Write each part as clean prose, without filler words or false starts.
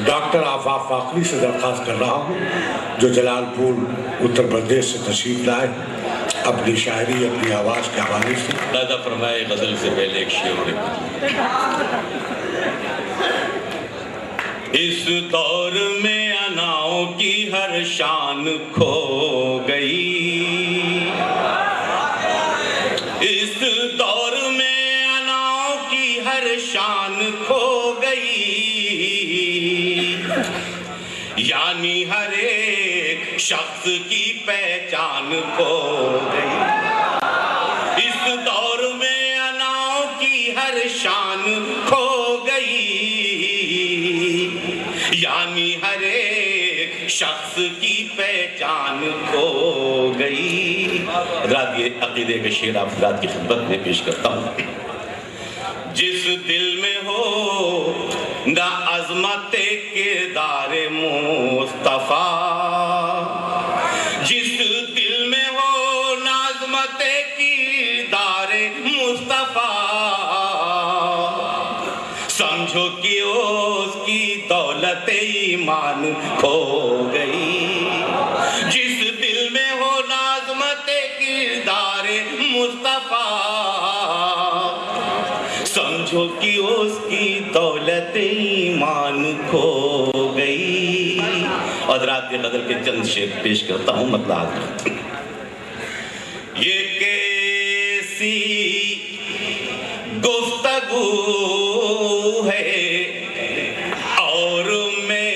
Doctor آفاق فاقری سے درخواست کر رہا ہوں جو جلال پور اتر پردیش سے تشریف لائے اپنی شاعری اپنی آواز کے حوالے سے دادا فرمائے غزل سے پہلے ایک شعر اس دور میں اناؤں کی ہر شان کھو گئی، اس دور میں اناؤں کی ہر شان کھو گئی، یعنی ہر ایک شخص کی پہچان کھو گئی، اس دور میں اناؤں کی ہر شان کھو گئی، یعنی ہر ایک شخص کی پہچان کھو گئی۔ حضرات یہ عقیدے کے شعر آپ حضرات کی خدمت میں پیش کرتا ہوں۔ جس دل میں ہو نہ عظمت کردار مصطفیٰ، جس دل میں ہو نہ عظمت کردار مصطفیٰ، سمجھو کہ اس کی دولت ایمان کھو گئی۔ جس دل میں ہو نہ عظمت کردار مصطفیٰ، سمجھو کہ اس کی دولت ایمان کھو گئی۔ حضرات یہ غزل کے چند شعر پیش کرتا ہوں، مطلب یہ کیسی گفتگو ہے اور میں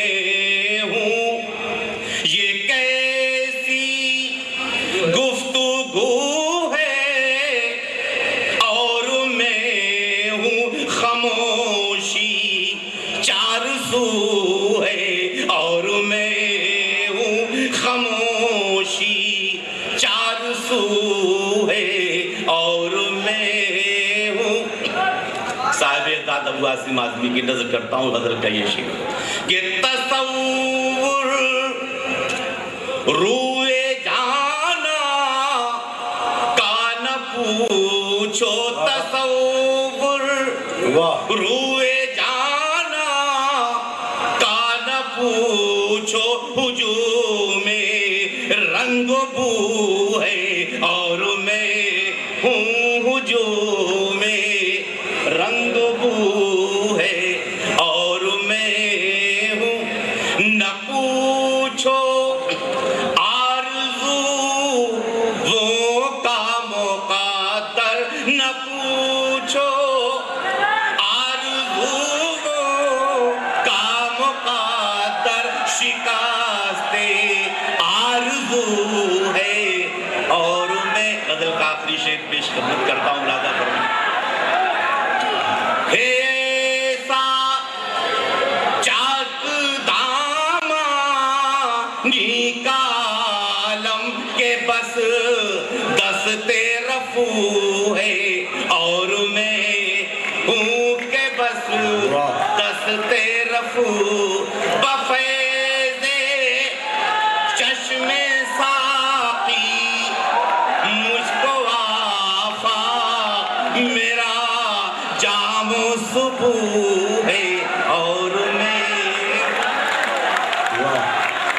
ہوں، یہ کیسی گفتگو ہے اور میں ہوں، خاموشی چار سو ہے اور میں ہوں، خاموشی چار سو ہے اور میں ہوں۔ صاحب اقداد ابو عاصم اعظمی کی نظر کرتا ہوں غزل کا یہ شعر کہ تصور روئے جانا کا نہ پوچھو، تصور روئے جانا کا نہ پوچھو، ہجوم رنگ و بو ہے اور میں ہوں، ہجوم رنگ و بو ہے اور میں ہوں، نہ پوچھو آرزو وہ کا مقدر، نہ پوچھو آرزو وہ کا مقدر، شکست آرزو ہے اور میں غزل کا آخری شعر پیش کرتا ہوں، راجہ فرمائے ایسا چاک دامانی کا عالم کہ بس دست رفو ہے اور میں ہوں کہ بس دست رفو، بفیض چشم ساقی مجھ کو آفاق میرا جام و صبح ہے اور میں